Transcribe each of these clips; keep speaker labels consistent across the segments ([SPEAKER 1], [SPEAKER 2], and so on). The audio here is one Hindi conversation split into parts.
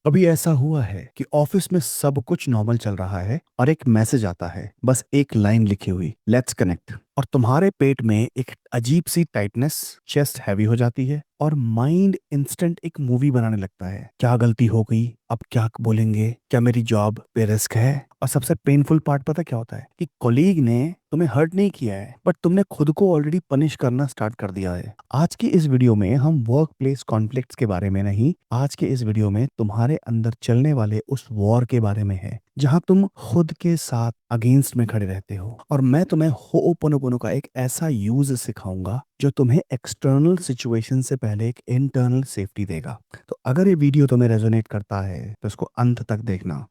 [SPEAKER 1] कभी ऐसा हुआ है कि ऑफिस में सब कुछ नॉर्मल चल रहा है और एक मैसेज आता है, बस एक लाइन लिखी हुई, लेट्स कनेक्ट, और तुम्हारे पेट में एक अजीब सी टाइटनेस, चेस्ट हैवी हो जाती है और माइंड इंस्टेंट एक मूवी बनाने लगता है। क्या गलती हो गई, अब क्या बोलेंगे, क्या मेरी जॉब पे रिस्क है? और सबसे पेनफुल पार्ट पता क्या होता है कि कॉलीग ने तुम्हें हर्ट नहीं किया है, बट तुमने खुद को ऑलरेडी पनिश करना स्टार्ट कर दिया है। आज की इस वीडियो में हम वर्क प्लेस कॉन्फ्लिक्ट्स के बारे में नहीं, आज के इस वीडियो में तुम्हारे अंदर चलने वाले उस वॉर के बारे में है जहां तुम खुद के साथ अगेंस्ट में खड़े रहते हो। और मैं तुम्हें होओपोनोपोनो का एक ऐसा यूज सिखाऊंगा जो तुम्हें एक्सटर्नल सिचुएशन से पहले एक इंटरनल सेफ्टी देगा। तो अगर ये वीडियो तुम्हें रेजोनेट करता है तो इसको अंत तक देखना।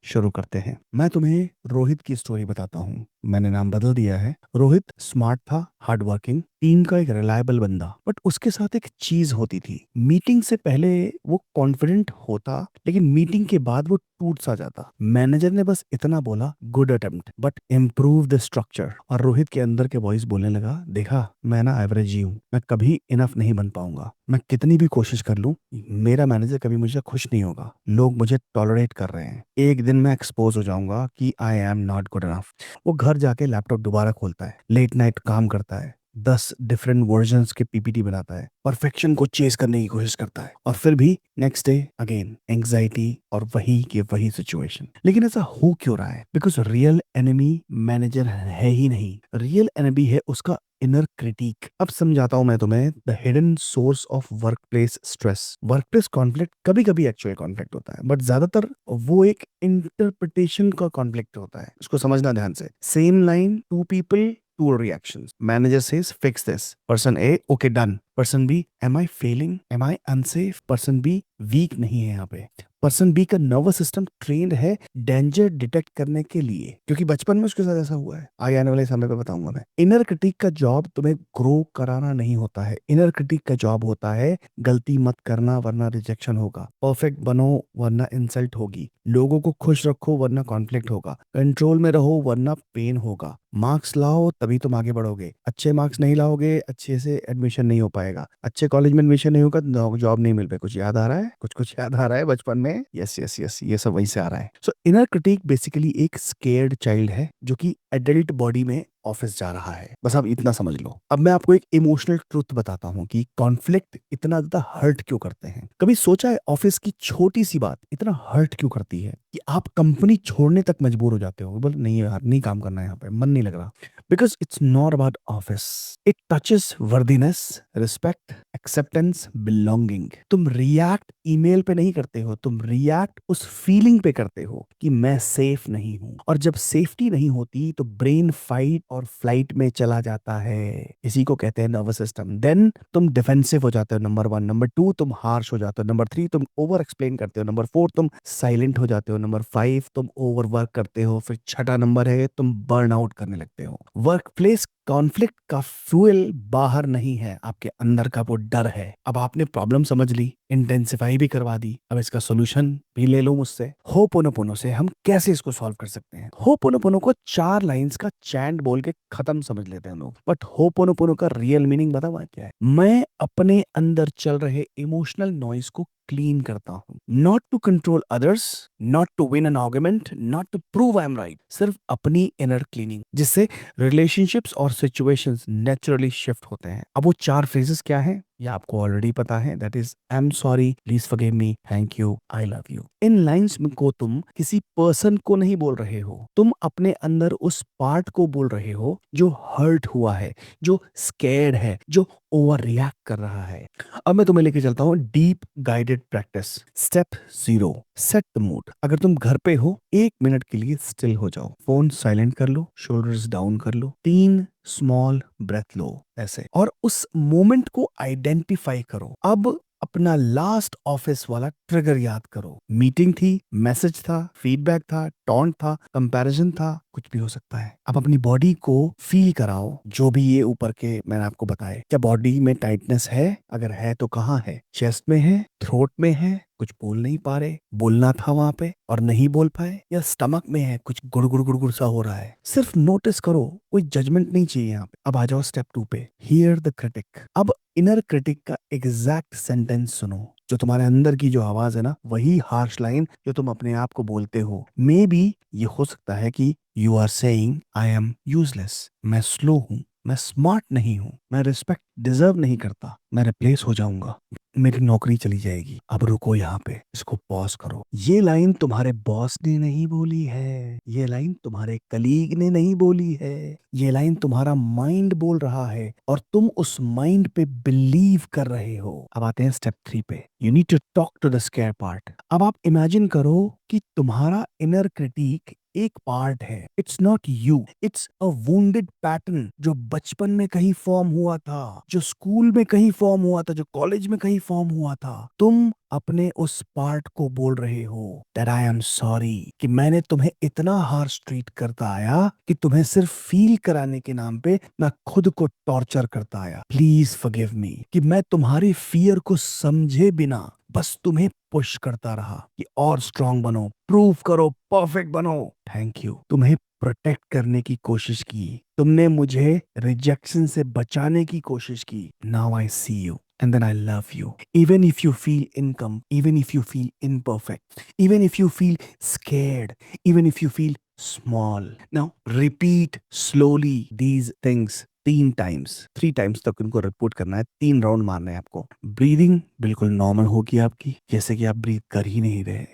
[SPEAKER 1] शुरू करते हैं। मैं तुम्हें रोहित की स्टोरी बताता हूँ। मैंने नाम बदल दिया है। रोहित स्मार्ट था, हार्ड वर्किंग, टीम का एक रिलायबल बंदा, बट उसके साथ एक चीज होती थी। मीटिंग से पहले वो कॉन्फिडेंट होता, लेकिन मीटिंग के बाद वो टूट सा जाता। मैनेजर ने बस इतना बोला, good attempt but improve the structure, और रोहित के अंदर के वॉइस बोलने लगा, देखा मैं ना एवरेज ही हूँ, मैं कभी इनफ नहीं बन पाऊंगा, मैं कितनी भी कोशिश कर लूं मेरा मैनेजर कभी मुझे खुश नहीं होगा, लोग मुझे टॉलरेट कर रहे हैं, एक दिन मैं एक्सपोज हो जाऊंगा कि I am not good enough. वो घर जाके लैपटॉप दोबारा खोलता है, लेट नाइट काम करता है, 10 डिफरेंट वर्जन्स के पीपीटी बनाता है, परफेक्शन को चेस करने की कोशिश करता है, और फिर भी नेक्स्ट डे अगेन एंग्जाइटी और वही की वही सिचुएशन। लेकिन ऐसा हो क्यों रहा है? बिकॉज रियल एनिमी मैनेजर है ही नहीं, रियल एनिमी है उसका इनर क्रिटिक। अब समझाता हूं मैं तुम्हें the hidden source of work place stress. Work place conflict कभी कभी एक्चुअल कॉन्फ्लिक्ट होता है, बट ज्यादातर वो एक इंटरप्रिटेशन का कॉन्फ्लिक्ट होता है। इसको समझना ध्यान से। Same line, two people, two reactions. Manager says, fix this. Person A, okay, done. Person B, am I failing? Am I unsafe? Person B, weak नहीं है यहाँ पे। पर्सन बी का नर्वस सिस्टम ट्रेंड है डेंजर डिटेक्ट करने के लिए, क्योंकि बचपन में उसके साथ ऐसा हुआ है। आगे आने वाले समय पे बताऊंगा मैं। इनर क्रिटिक का जॉब तुम्हें ग्रो कराना नहीं होता है। इनर क्रिटिक का जॉब होता है गलती मत करना वरना रिजेक्शन होगा, परफेक्ट बनो वरना इंसल्ट होगी, लोगों को खुश रखो वरना कॉन्फ्लिक्ट होगा, कंट्रोल में रहो वरना पेन होगा, मार्क्स लाओ तभी तुम आगे बढ़ोगे, अच्छे मार्क्स नहीं लाओगे अच्छे से एडमिशन नहीं हो पाएगा, अच्छे कॉलेज में एडमिशन नहीं होगा जॉब नहीं मिल पाएगी। कुछ याद आ रहा है? कुछ कुछ याद आ रहा है बचपन में? यस यस यस, ये सब वहीं से आ रहा है। सो इनर क्रिटिक बेसिकली एक स्केर्ड चाइल्ड है जो कि एडल्ट बॉडी में ऑफिस जा रहा है। बस आप इतना समझ लो। अब मैं आपको एक इमोशनल ट्रुथ बताता हूँ कि कॉन्फ्लिक्ट इतना ज्यादा हर्ट क्यों करते हैं। कभी सोचा है ऑफिस की छोटी सी बात इतना हर्ट क्यों करती है कि आप कंपनी छोड़ने तक मजबूर हो जाते हो? बोले नहीं यार, नहीं काम करना है यहाँ पे, मन नहीं लग रहा। Because it's not about office, it touches worthiness, respect, acceptance, belonging. तुम रिएक्ट ईमेल पे नहीं करते हो, तुम रिएक्ट उस फीलिंग पे करते हो कि मैं सेफ नहीं हूं। और जब सेफ्टी नहीं होती तो ब्रेन फाइट और फ्लाइट में चला जाता है। इसी को कहते हैं नर्वस सिस्टम। देन तुम डिफेंसिव हो जाते हो, नंबर 1। नंबर 2, तुम हार्श हो जाते हो। नंबर 3, तुम ओवर एक्सप्लेन करते हो। नंबर 4, तुम साइलेंट हो जाते हो। नंबर 5, तुम ओवर वर्क करते हो। फिर छठा नंबर है, तुम बर्न आउट करने लगते हो। वर्क प्लेस कॉन्फ्लिक्ट का फ्यूल बाहर नहीं है, आपके अंदर का वो डर है। अब आपने प्रॉब्लम समझ ली, इंटेंसिफाई भी करवा दी, अब इसका सॉल्यूशन भी ले लो मुझसे। होपोनोपोनो से हम कैसे इसको सॉल्व कर सकते हैं? होपोनोपोनो को 4 लाइंस का चैंट बोल के खत्म समझ लेते हैं लोग, बट होपोनोपोनो का रियल मीनिंग बताओ क्या है? मैं अपने अंदर चल रहे इमोशनल नॉइस को क्लीन करता हूं, not to control others, not to win an argument, not to prove I am right, सिर्फ अपनी इनर क्लीनिंग, जिससे रिलेशनशिप्स और सिचुएशंस नेचुरली शिफ्ट होते हैं। अब वो 4 फ्रेजेस क्या है ये आपको ऑलरेडी पता है। That is, I am sorry, please forgive me, thank you, I love you. In lines को तुम किसी पर्सन को नहीं बोल रहे हो, तुम अपने अंदर उस पार्ट को बोल रहे हो जो हर्ट हुआ है, जो स्कैर्ड है, जो ओवर रिएक्ट कर रहा है। अब मैं तुम्हें लेके चलता हूँ deep guided practice. Step 0, set the mood. अगर तुम घर पे हो, 1 मिनट के लिए स्टिल हो जाओ, फोन साइलेंट कर लो, शोल्डर्स डाउन कर लो, 3 स्मॉल ब्रेथ लो ऐसे, और उस मोमेंट को आइडेंटिफाई करो। अब अपना लास्ट ऑफिस वाला ट्रिगर याद करो। मीटिंग थी, मैसेज था, फीडबैक था, टॉन्ट था, कंपैरिजन था, कुछ भी हो सकता है। अब अपनी बॉडी को फील कराओ, जो भी ये ऊपर के मैंने आपको बताए। क्या बॉडी में टाइटनेस है? अगर है तो कहाँ है? चेस्ट में है, थ्रोट में है, कुछ बोल नहीं पा रहे, बोलना था वहां पे और नहीं बोल पाए, या स्टमक में है कुछ गुड़गुड़ गुड़गुड़ सा हो रहा है, सिर्फ नोटिस करो, कोई जजमेंट नहीं चाहिए यहाँ पे। अब आ जाओ स्टेप 2 पे, हियर द क्रिटिक। अब इनर क्रिटिक का एग्जैक्ट सेंटेंस सुनो, जो तुम्हारे अंदर की जो आवाज है ना, वही हार्श लाइन जो तुम अपने आप को बोलते हो। मे बी ये हो सकता है कि you are saying I am useless, मैं स्लो हूं, मैं स्मार्ट नहीं हूं, मैं रिस्पेक्ट डिजर्व नहीं करता, मैं रिप्लेस हो जाऊंगा, मेरी नौकरी चली जाएगी। अब रुको यहाँ पे, इसको पॉज करो। ये लाइन तुम्हारे बॉस ने नहीं बोली है, ये लाइन तुम्हारे कलीग ने नहीं बोली है, ये लाइन तुम्हारा माइंड बोल रहा है और तुम उस माइंड पे बिलीव कर रहे हो। अब आते हैं स्टेप 3 पे, you need to talk to the scared part. अब आप इमेजिन करो कि तुम्हारा इनर क्रिटिक एक पार्ट है, it's not you, it's a wounded pattern जो बचपन में कहीं फॉर्म हुआ था, जो स्कूल में कहीं फॉर्म हुआ था, जो कॉलेज में कहीं फॉर्म हुआ था। तुम अपने उस पार्ट को बोल रहे हो दैट आई एम सॉरी, कि मैंने तुम्हें इतना हार्श ट्रीट करता आया कि तुम्हें सिर्फ फील कराने के नाम पे मैं खुद को टॉर्चर करता आया, प्लीज फॉरगिव मी, कि मैं तुम्हारी फियर को समझे बिना बस तुम्हें पुश करता रहा कि और स्ट्रांग बनो, प्रूव करो, परफेक्ट बनो। थैंक यू, तुम्हें प्रोटेक्ट करने की कोशिश की, तुमने मुझे रिजेक्शन से बचाने की कोशिश की। Now I see you and then I love you. Even if you feel income, even if you feel imperfect, even if you feel scared, even if you feel small. Now repeat slowly these things 3 times, 3 times तक इनको रिपोर्ट करना है, 3 राउंड मारना है आपको। ब्रीदिंग बिल्कुल नॉर्मल होगी आपकी, जैसे कि आप ब्रीथ कर ही नहीं रहे।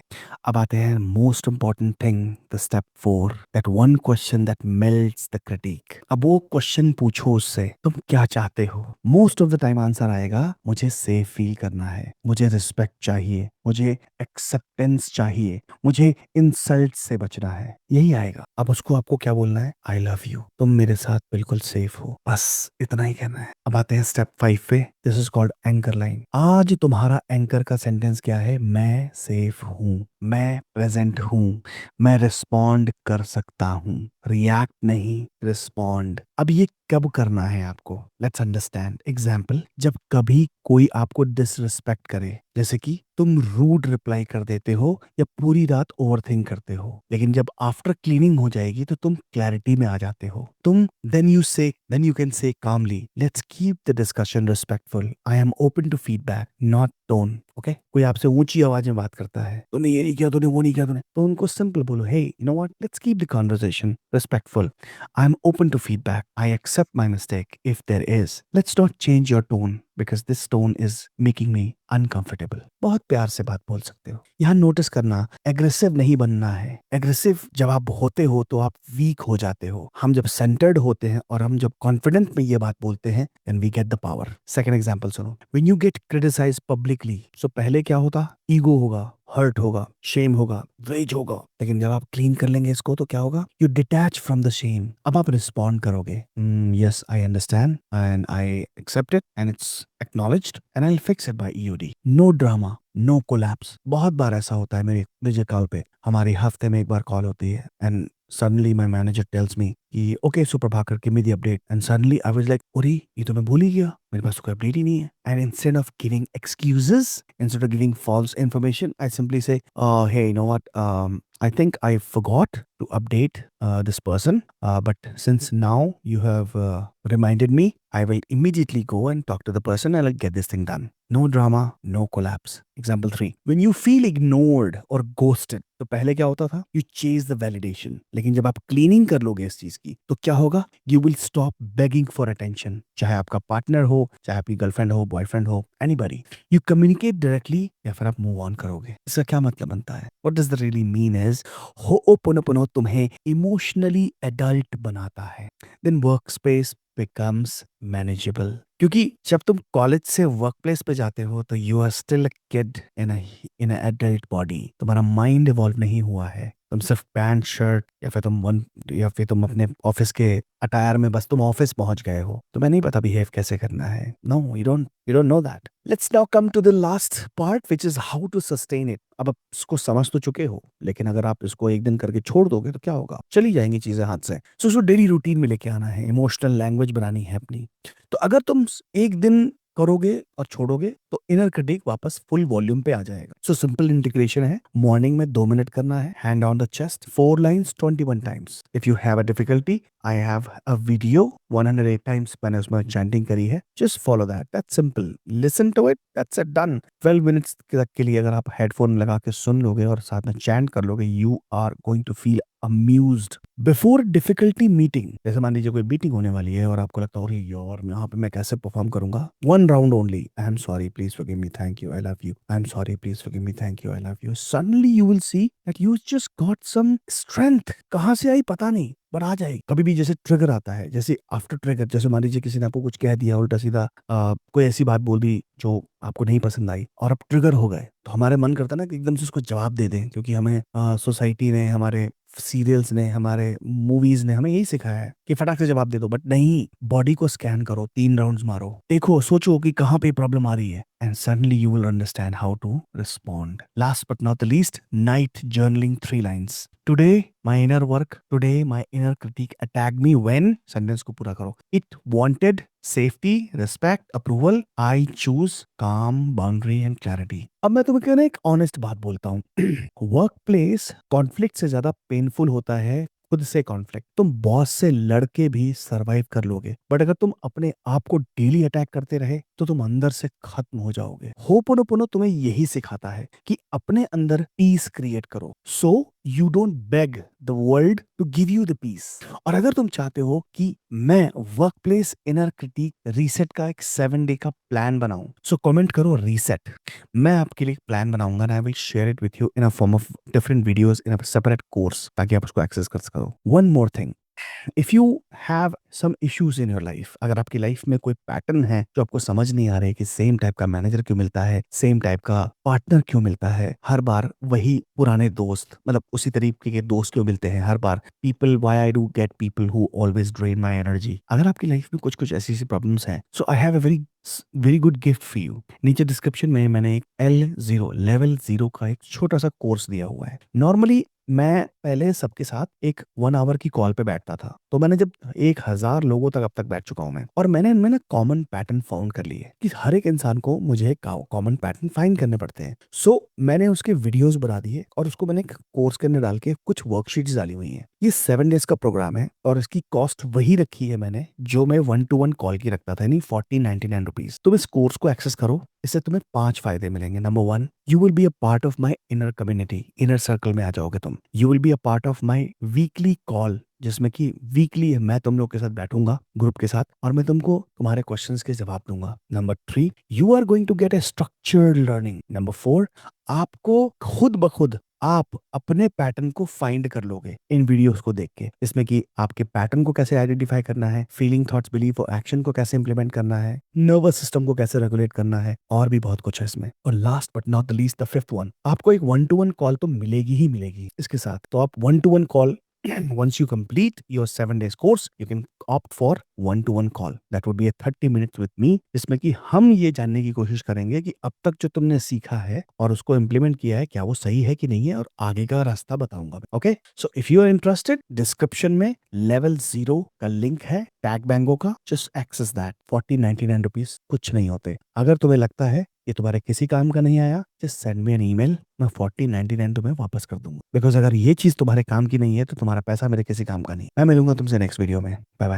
[SPEAKER 1] अब आते हैं most important thing, the step 4, that one question that melts the critic. अब वो क्वेश्चन पूछो उससे, तुम क्या चाहते हो। Most of the time answer आएगा मुझे सेफ फील करना है, मुझे रिस्पेक्ट चाहिए, मुझे एक्सेप्टेंस चाहिए, मुझे इंसल्ट से बचना है, यही आएगा। अब उसको आपको क्या बोलना है, आई लव यू, तुम मेरे साथ बिल्कुल सेफ हो, बस इतना ही कहना है। अब आते हैं स्टेप 5 पे, this is called anchor line. आज तुम्हारा एंकर का सेंटेंस क्या है, मैं सेफ हूं, मैं प्रेजेंट हूं, मैं रिस्पॉन्ड कर सकता हूं, रिएक्ट नहीं, रिस्पॉन्ड। अब ये कब करना है आपको, लेट्स अंडरस्टैंड। एग्जाम्पल, जब कभी कोई आपको डिसरिस्पेक्ट करे, जैसे कि तुम रूड रिप्लाई कर देते हो या पूरी रात ओवरथिंक करते हो, लेकिन जब आफ्टर क्लीनिंग हो जाएगी तो तुम क्लैरिटी में आ जाते हो, तुम then you can say calmly, let's keep the discussion respectful, I am open to feedback not tone. Okay, कोई आपसे ऊंची आवाज में बात करता है, तूने ये नहीं किया, तूने वो नहीं किया, तूने, तो उनको सिंपल बोलो, hey you know what, let's keep the conversation respectful, I am open to feedback, I accept my mistake if there is, let's not change your tone because this tone is making me uncomfortable. बहुत प्यार से बात बोल सकते हो। यहाँ नोटिस करना, एग्रेसिव नहीं बनना है। एग्रेसिव जब आप होते हो तो आप वीक हो जाते हो। हम जब सेंटर्ड होते हैं और हम जब कॉन्फिडेंट में ये बात बोलते हैं, then we get the power. Second example सुनो, when you get criticized publicly, so पहले क्या होता, ईगो होगा, हर्ट होगा, शेम होगा, रेज होगा, लेकिन जब आप क्लीन कर लेंगे इसको तो क्या होगा, you detach from the shame. अब आप रिस्पॉन्ड करोगे, yes I understand and I accept it and it's acknowledged and I will fix it by EOD. No drama, no collapse. बहुत बार ऐसा होता है मेरे मुझे कॉल पे, हमारी हफ्ते में एक बार कॉल होती है and suddenly my manager tells me कि okay सुप्रभाकर give me the update, and suddenly I was like, अरे ये तो मैं भूल ही गया, मेरे पास तो कोई अपडेट ही नहीं है। And instead of giving excuses, instead of giving false information, I simply say, hey, you know what, I think I forgot to update this person, but since now you have reminded me, I will immediately go and talk to the person and I'll get this thing done. No drama, no collapse. Example 3, when you feel ignored or ghosted, तो पहले क्या होता था, you chase the validation, लेकिन जब आप क्लीनिंग कर लोगे इस चीज की तो क्या होगा, you will stop begging for attention। चाहे आपका पार्टनर हो, चाहे आपकी गर्लफ्रेंड हो, बॉयफ्रेंड हो, anybody, you communicate directly या फिर आप मूव ऑन करोगे। इसका क्या मतलब बनता है, what does the really mean is, होओपोनोपोनो तुम्हें इमोशनली एडल्ट बनाता है, then workspace becomes manageable। क्योंकि जब तुम कॉलेज से वर्क प्लेस पे जाते हो तो you are still a kid in adult body, तुम्हारा माइंड इवॉल्व नहीं हुआ है, तुम सिर्फ पैंट शर्ट या फिर तुम अपने ऑफिस के अटायर में बस तुम ऑफिस पहुंच गए हो, तुम्हें नहीं पता बिहेव कैसे करना है। No, you don't know that. Let's now come to the last part which is how to sustain it. अब आप इसको समझ तो चुके हो, लेकिन अगर आप इसको एक दिन करके छोड़ दोगे तो क्या होगा, चली जाएंगी चीजें हाथ से। सो डेली रूटीन में लेके आना है, इमोशनल लैंग्वेज बनानी है अपनी। तो अगर तुम एक दिन करोगे और छोड़ोगे तो इनर क्रिटिक वापस फुल वॉल्यूम पे आ जाएगा। सो सिंपल इंटीग्रेशन है, मॉर्निंग में 2 मिनट करना है, hand on the chest 4 lines 21 times. If you have a difficulty, I have a video 108 times मैंने उसमें चैंटिंग करी है, just follow that, that's simple, listen to it, that's it, done. 12 minutes तक के लिए अगर आप हेडफोन लगा के सुन लोगे और साथ में चैंट कर लोगे, you are going to feel amused. Before difficulty meeting, जैसे मान लीजिए कोई मीटिंग होने वाली है और आपको लगता है अरे यार यहाँ पे मैं कैसे परफॉर्म करूंगा, 1 round only, I am sorry please forgive me, thank you, I love you, I am sorry please forgive me, thank you, I love you, suddenly you will see that you just got some strength. कहाँ से आई पता नहीं, पर आ जाएगी। कभी भी जैसे ट्रिगर आता है, जैसे आफ्टर ट्रिगर, जैसे मान लीजिए किसी ने आपको कुछ कह दिया उल्टा सीधा, कोई ऐसी बात बोल दी जो आपको नहीं पसंद आई और आप ट्रिगर हो गए, तो हमारे मन करता है ना कि एकदम से उसको जवाब दे दें, क्योंकि हमें सोसाइटी ने, हमारे सीरियल्स ने, हमारे मूवीज ने हमें यही सिखाया है कि फटाक से जवाब दे दो। बट नहीं, बॉडी को स्कैन करो, 3 राउंड्स मारो, देखो, सोचो कि कहाँ पे प्रॉब्लम आ रही है, and suddenly you will understand how to respond. Last but not the least, night journaling 3 lines. Today my inner work, today my inner critic attack me when, sentence को पूरा करो, it wanted safety, respect, approval, I choose calm, boundary and clarity. अब मैं तुम्हें कहना एक ऑनेस्ट बात बोलता हूँ, वर्क प्लेस कॉन्फ्लिक्ट से ज्यादा पेनफुल होता है खुद से कॉन्फ्लिक्ट। तुम बॉस से लड़के भी सरवाइव कर लोगे, बट अगर तुम अपने आप को डेली अटैक करते रहे तो तुम अंदर से खत्म हो जाओगे। होपोनोपोनो तुम्हें यही सिखाता है कि अपने अंदर पीस क्रिएट करो, so you don't beg the world to give you the peace. और अगर तुम चाहते हो कि मैं workplace inner critic reset का एक 7 डे का प्लान बनाऊं, सो कमेंट करो रीसेट। मैं आपके लिए प्लान बनाऊंगा and I will share it with you in a form of different videos in a separate course, ताकि आप उसको एक्सेस कर सको। One more thing, if you have some issues in your life, अगर आपकी लाइफ में कोई पैटर्न है जो आपको समझ नहीं आ रहे कि सेम टाइप का मैनेजर क्यों मिलता है, सेम टाइप का पार्टनर क्यों मिलता है, हर बार वही पुराने दोस्त, मतलब उसी तरीके के दोस्त क्यों मिलते हैं हर बार, people, why I do get people who always drain my energy, अगर आपकी लाइफ में कुछ कुछ ऐसी ऐसी प्रॉब्लम्स हैं, so I have a very very good gift for you. नीचे डिस्क्रिप्शन में मैंने एक L0 लेवल 0 का एक छोटा सा कोर्स दिया हुआ है। नॉर्मली मैं पहले सबके साथ एक 1 आवर की कॉल पे बैठता था, तो मैंने जब 1000 लोगों तक अब तक बैठ चुका हूं मैं, और मैंने इनमें ना कॉमन पैटर्न फाउंड कर लिए कि हर एक इंसान को मुझे कॉमन पैटर्न फाइंड करने पड़ते हैं। सो मैंने उसके वीडियोस बना दिए और उसको मैंने एक कोर्स के अंदर डाल के कुछ वर्कशीट्स डाली हुई हैं। ये 7 डेज का प्रोग्राम है और इसकी कॉस्ट वही रखी है मैंने जो मैं 1-to-1 कॉल की रखता था, यानी 1499 रुपीज। तुम इस कोर्स को एक्सेस करो, इससे तुम्हें 5 फायदे मिलेंगे। Number 1, you will be a part of my inner community, inner circle में आ जाओगे तुम। You will be a part of my weekly call, जिसमें कि वीकली मैं तुम लोग के साथ बैठूंगा ग्रुप के साथ और मैं तुमको तुम्हारे क्वेश्चंस के जवाब दूंगा। Number 3, you are going to get a structured learning. Number 4, आपको खुद ब खुद आप अपने पैटर्न को फाइंड कर लोगे इन वीडियोस को देख के, जिसमें कि आपके पैटर्न को कैसे आइडेंटिफाई करना है, फीलिंग, थॉट्स, बिलीफ और एक्शन को कैसे इंप्लीमेंट करना है, नर्वस सिस्टम को कैसे रेगुलेट करना है, और भी बहुत कुछ है इसमें। और last but not the least, the fifth one, आपको एक 1-to-1 कॉल तो मिलेगी ही मिलेगी इसके साथ। तो आप 1-to-1 call, once you complete your 7 days course, you can opt for 1-to-1 call. That would be a 30 minutes with me, जिसमें कि हम ये जानने की कोशिश करेंगे कि अब तक जो तुमने सीखा है और उसको इम्प्लीमेंट किया है, क्या वो सही है कि नहीं है, और आगे का रास्ता बताऊंगा। Okay, so if you are interested, description में लेवल 0 का लिंक है, टैग बैंगो का, जस्ट एक्सेस दैट। 1499 रुपीज कुछ नहीं होते। अगर तुम्हें लगता है ये तुम्हारे किसी काम का नहीं आया, just send me an email, मैं 1499 तुम्हें वापस कर दूंगा। बिकॉज अगर ये चीज तुम्हारे काम की नहीं है तो तुम्हारा पैसा मेरे किसी काम का नहीं। मैं मिलूंगा तुमसे नेक्स्ट वीडियो में। Bye bye.